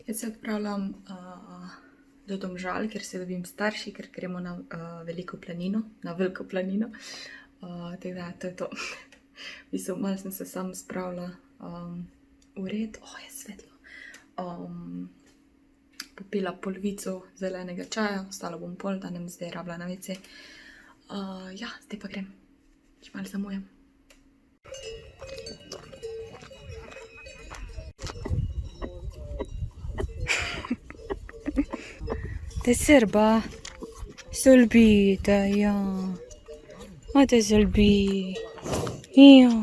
Jaz se odpravljam do Domžal, ker se dobim starši, ker gremo na veliko planino, na veliko planino. Tako da, to je to. V bistvu, malo sem se sam spravila v red. Je svetlo. Popila polovico zelenega čaja, ostalo bom pol, da ne bom zdaj rabila na WC. Ja, zdaj pa grem. Že malo zamujam. Te Serba, Solbita, ja. Te Solbi, ja.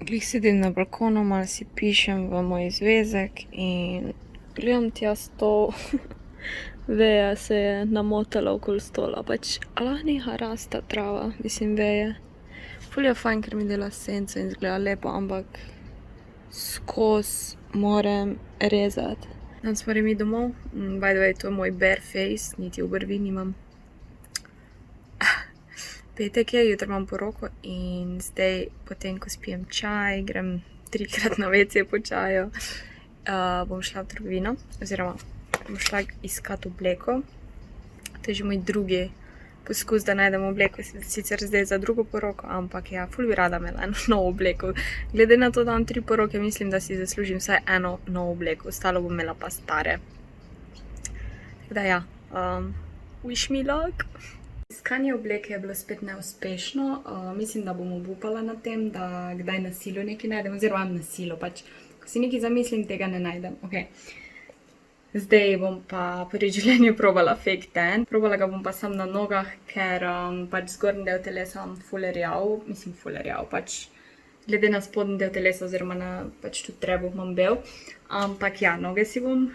Glih sedim na balkonu, malo si pišem v moj zvezek in gledam tja sto veja se je namotala okoli stola. Pač, ala neha rasta trava, mislim veje. Ful je fajn, ker mi dela senco in izgleda lepo, ampak skozi moram rezati. Danes moram iti domov. By the way, to je moj bare face, niti obrvi nimam. Petek je, jutri imam poroko in zdaj, potem ko spijem čaj, grem 3-krat na WC po čaju, bom šla v trgovino, oziroma bom šla iskat obleko. To je že moj drugi poskus, da najdem obleko, sicer zdaj za drugo poroko, ampak ja, ful bi rada imela eno novo obleko. Glede na to, da imam 3 poroke, mislim, da si zaslužim vsaj eno novo obleko, ostalo bom imela pa stare. Tako da ja, wish me luck. Iskanje obleke je bilo spet neuspešno. Mislim, da bom obupala na tem, da kdaj na silo nekaj najdem, oziroma na silo, pač, ko si nekaj zamislim, tega ne najdem. Zdaj bom pa prvič v življenju probala fake tan. Probala ga bom pa sam na nogah, ker pač zgornji del telesa imam ful rjav, pač glede na spodnji del telesa, oziroma na pač tudi trebuh imam bel. Ampak ja, noge si bom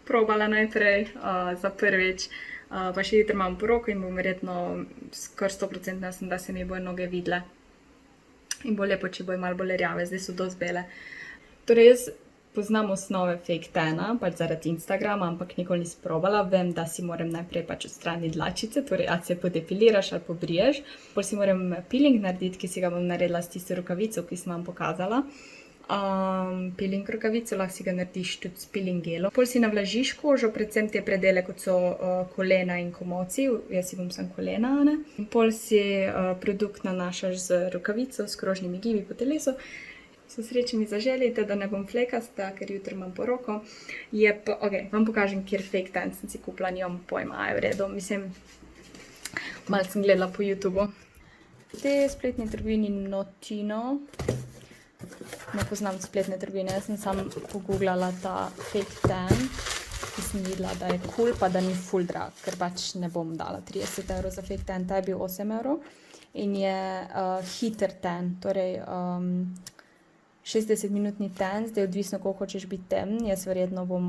probala najprej za prvič. Pa še jutri imam poroko in bom verjetno skoraj 100% sem, da se mi bojo noge videle. In bo lepo, če bojo malo bolj rjave, zdaj so dosti bele. Torej, jaz poznam osnove fake tana, pač zaradi Instagrama, ampak nikoli nisem probala. Vem, da si moram najprej pač odstraniti dlačice, torej ali se podepiliraš ali pobriješ. Potem si moram peeling narediti, ki si ga bom naredila s tisto rokavico, ki sem vam pokazala. Peeling rokavico, lahko si ga narediš tudi s peeling gelom. Potem si navlažiš kožo, predvsem te predele, kot so kolena in komolci, jaz si bom samo kolena, ne. In potem si produkt nanašaš z rokavico, s krožnimi gibi po telesu. So sreče mi zaželite, da ne bom flekasta, ker jutri imam poroko. Je pa, vam pokažem, kjer fake tan sem si kupila, nimam pojma, je v redu, mislim, malo sem gledala po YouTubeu. V tej spletni trgovini Notino, ne poznam spletne trgovine, jaz sem samo pogooglala ta fake tan, ki sem videla, da je cool, pa da ni ful drag, ker pač ne bom dala 30 € za fake tan, ta je bil 8 € in je hiter tan, torej 60-minutni tan, zdaj odvisno, koliko hočeš biti temen, jaz verjetno bom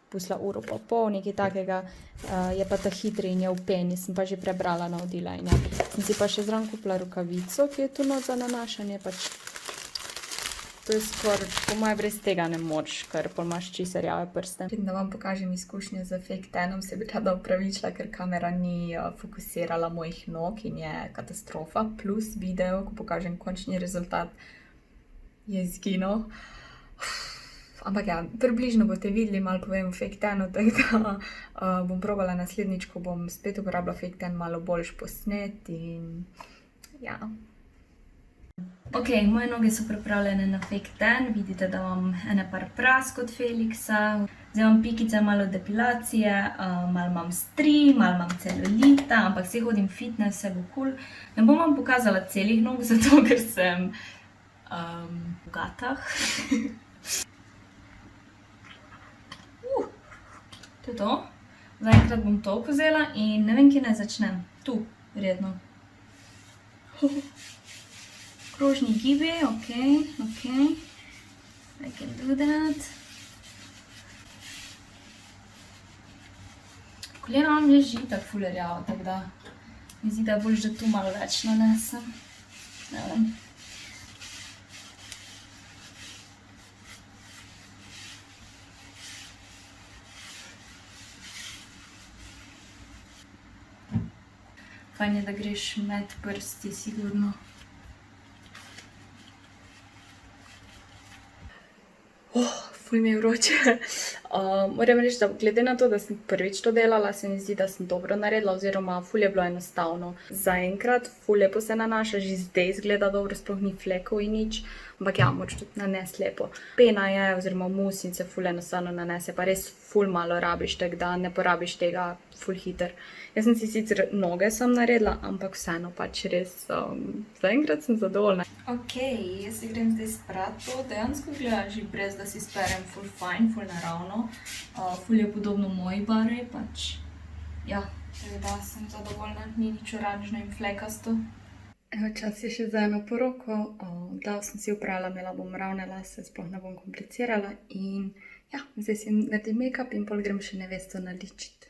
pustila uro pa pol, nekaj takega, je pa ta hitri in je v peni, sem pa že prebrala navodila in ja. Sem si pa še zraven kupila rokavico, ki je tu not za nanašanje, pač to je skoraj, po moje brez tega ne moreš, ker pol imaš čisto rjave prste. Da vam pokažem izkušnje z fake tanom, se bi rada opravičila, ker kamera ni fokusirala mojih nog in je katastrofa, plus video, ko pokažem končni rezultat, je izginil. Ampak ja, približno boste videli, malo povem o fake tanu, tako da bom probala naslednjič, ko bom spet uporabila fake tan, malo boljš posnet in ja. Moje noge so pripravljene na fake tan, vidite, da imam ene par prask od Felixa. Zdaj imam pikice, malo depilacije, malo imam stri, malo imam celulita, ampak vse hodim fitness, vse bo cool. Ne bom vam pokazala celih nog, zato ker sem v gatah. To je to. Zaenkrat bom to vzela in ne vem, kje naj začnem. Tu, verjetno. Krožni gibi, ok. I can do that. Kolena vam je že tako fulerjavo, tako da mi zdi, da je bolj, da tu malo več nanesem. Ne vem. Fajn je, da greš med prsti, sigurno. Ful mi je vroče. Moram reči, da glede na to, da sem prvič to delala, se mi zdi, da sem dobro naredila, oziroma ful je bilo enostavno. Zaenkrat ful lepo se nanaša, že zdaj izgleda dobro, sploh ni flekov in nič. Ampak ja, moč tudi nanesti lepo. Pena je, oziroma mus in se ful enostavno nanese, pa res ful malo rabiš, tako da ne porabiš tega ful hiter. Jaz sem si sicer noge sam naredila, ampak vseeno pač res, zaenkrat sem zadovoljna. Ok, jaz si grem zdaj sprati to, dejansko gleda že brez, da si sperem ful fajn, ful naravno. Ful je podobno moji barvi, pač, ja, tako da sem zadovoljna, ni nič oranžno in flekasto. Evo, čas je še za eno poroko, da sem si upravila, imela bom ravne lase, sploh ne bom komplicirala in ja, zdaj si naredim make-up in pol grem še nevesto naličiti.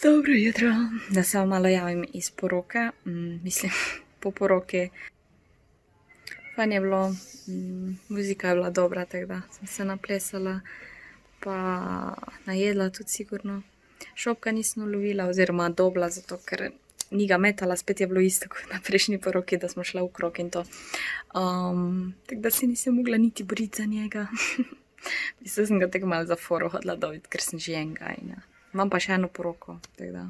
Dobro jutro, da se vam malo javim iz poroke, mislim po poroki. Fajn je bilo, muzika je bila dobra, tako da sem se naplesala, pa najedla tudi sigurno. Šopka nisem ulovila oziroma dobila, zato ker ni ga metala, spet je bilo isto kot na prejšnji poroki, da smo šla v krog in to. Tako da se nisem mogla niti boriti za njega. Mislim, sem ga tako malo za foro hodila dobiti, ker sem že enega in ja. Imam pa še eno poroko, tako da.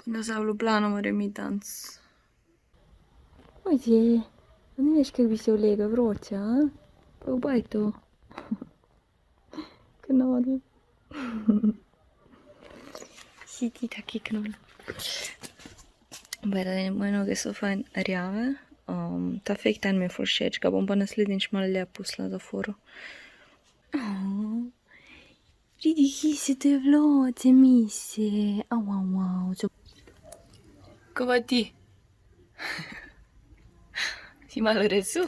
Nazaj v Ljubljano moram iti danes. Ojje, ne veš, kako bi se vlega vroče, a? Pa v bajtu. Knodl. Si ti taki knodl. Bajda, moje noge so fajn rjave. Ta fake tan mi je ful všeč, ga bom pa naslednjič malo lep pustila za foro. Vidi, ki se te vlote, mise. Au, au, au. Ko pa ti? Si malo rezu?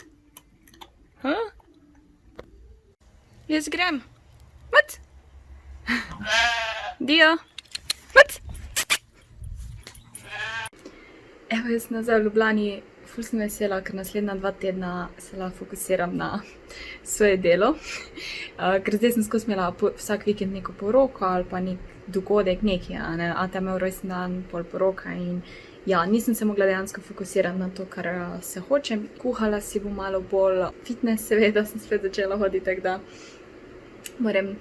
Jaz grem. Mat? Dio? Mat? Evo, jaz sem nazaj v Ljubljani. Ful sem vesela, ker naslednja 2 tedna se lahko fokusiram na svoje delo. Ker zdaj sem skozi imela vsak vikend neko poroko ali pa nek dogodek, neki, ata imel rojstni dan, pol poroka in ja, nisem se mogla dejansko fokusirati na to, kar se hočem. Kuhala si bom malo bolj fitness, seveda sem spet začela hoditi, tako da moram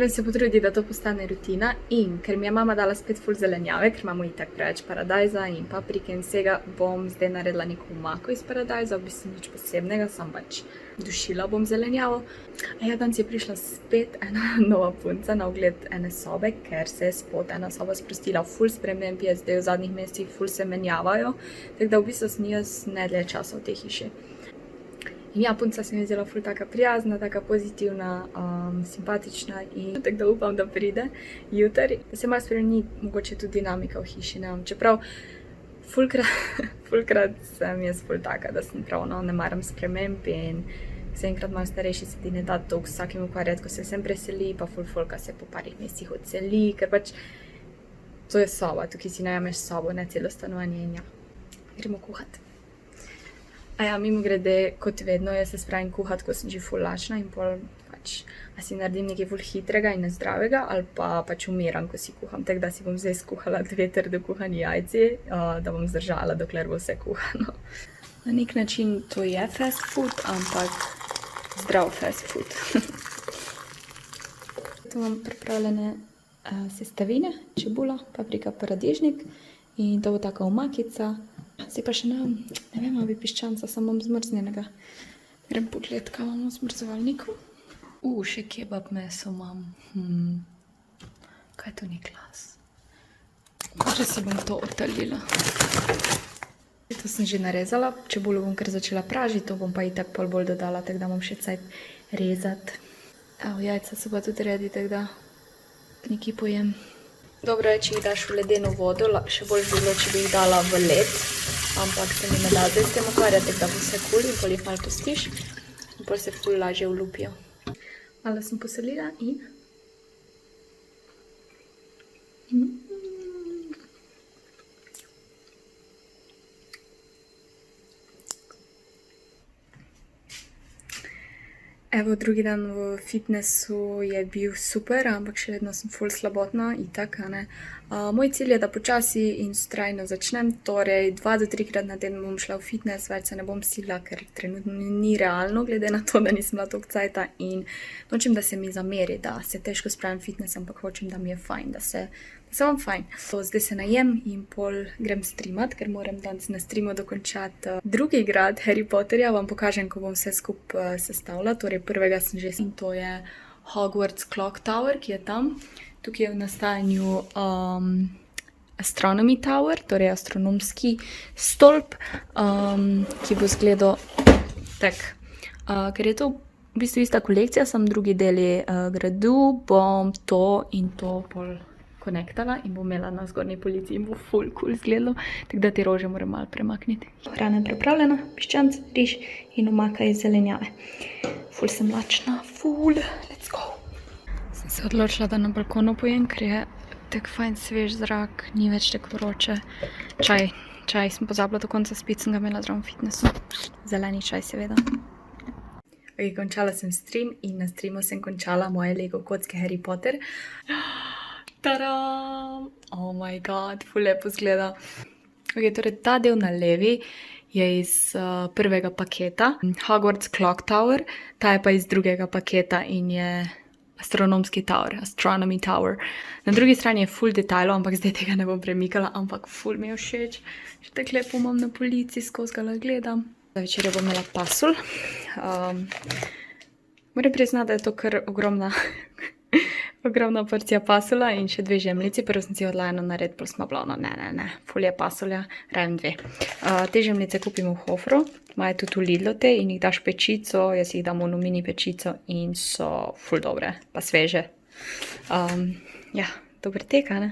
se potruditi, da to postane rutina in ker mi je mama dala spet ful zelenjave, ker imamo itak preveč paradajza in paprike in vsega, bom zdaj naredila neko omako iz paradajza, v bistvu nič posebnega, sam pač dušila bom zelenjavo. A ja, danes je prišla spet ena nova punca na ogled ene sobe, ker se je spod ena soba sprostila, ful sprememb je zdaj v zadnjih mesecih, ful se menjavajo, tako da v bistvu sem jaz nedlje časa v tej hiši. In ja, punca se mi je zdela ful taka prijazna, taka pozitivna, simpatična in tako da upam, da pride jutri. Da se malo spremeni mogoče tudi dinamika v hiši, ne vem. Čeprav Fulkrat sem jaz ful taka, da sem prav, no, ne maram sprememb in se enkrat malo starejši se ti ne da toliko s vsakim ukvarjati, ko se sem preseli, pa folka se po parih mesecih odseli, ker pač to je soba, tukaj si najameš sobo, ne celo stanovanje in ja, gremo kuhat. A ja, mimogrede, kot vedno, jaz se spravim kuhat, ko sem že ful lačna in pol pač a si naredim nekaj ful hitrega in nezdravega ali pa pač umiram, ko si kuham. Tako da si bom zdaj skuhala 2 trdo kuhani jajci, da bom zdržala, dokler bo vse kuhano. Na nek način to je fast food, ampak zdrav fast food. Tu imam pripravljene sestavine, čebula, paprika, paradižnik in to bo taka omakica. Zdaj pa še ne vem, ali bi piščanca, samo imam zmrznjenega. Grem pogledat, kaj imamo v zmrzovalniku. Še kebab meso imam. Kaj to ni glas? Že se bom to odtalila. To sem že narezala, čebulo bom kar začela pražiti, to bom pa itak pol bolj dodala, tako da bom še cajt rezati. Jajca so pa tudi redi, tako da nekaj pojem. Dobro je, če jih daš v ledeno vodo, še bolj bi bilo, če bi jih dala v led, ampak se mi ne da zdaj s tem ukvarjati, tako da bo vse cool in pol jih malo pustiš in pol se ful lažje vlupijo. Malo sem posolila in evo, drugi dan v fitnessu je bil super, ampak še vedno sem ful slabotna, itak, a ne. Moj cilj je, da počasi in vztrajno začnem, torej 2 do 3 krat na teden bom šla v fitness, več se ne bom silila, ker trenutno ni realno, glede na to, da nisem bila toliko cajta in nočem, da se mi zameri, da se težko spravim fitness, ampak hočem, da mi je fajn, da se imam fajn. Zdaj se najem in pol grem streamat, ker moram danes na streamu dokončati drugi grad Harry Potterja, vam pokažem, ko bom vse skupaj sestavila, torej prvega sem že in to je Hogwarts Clock Tower, ki je tam. Tukaj je v nastajanju Astronomy Tower, torej astronomski stolp, ki bo izgledal tak. Ker je to v bistvu ista kolekcija, samo drugi deli gradu, bom to in to pol konektala in bom imela na zgornji polici in bo ful cool izgledalo, tako da te rože moram malo premakniti. Hrana je pripravljena, piščanc, riž in omaka iz zelenjave. Ful sem lačna, ful, let's go. Sem se odločila, da na balkonu pojem, ker je tak fajn svež zrak, ni več tak vroče. Čaj sem pozabila do konca spiti, sem ga imela zraven fitnessu. Zeleni čaj seveda. Končala sem stream in na streamu sem končala moje Lego kocke Harry Potter. Tadam! Oh my god, ful lepo izgleda. Torej ta del na levi je iz prvega paketa, Hogwarts Clock Tower, ta je pa iz drugega paketa in je astronomski tower, Astronomy Tower. Na drugi strani je ful detajlov, ampak zdaj tega ne bom premikala, ampak ful mi je všeč. Še tako lepo imam na polici, skozi ga gledam. Za večerjo bom imela pasulj. Moram priznati, da je to kar ogromna porcija pasulja in še 2 žemljici. Prvo sem si odla eno narediti, pol smo bila, ne, ful je pasulja, rajem 2. Te žemljice kupimo v Hofru, imajo tudi v Lidlu te in jih daš pečico, jaz jih dam v mini pečico in so ful dobre, pa sveže. Ja, dober tek, a ne?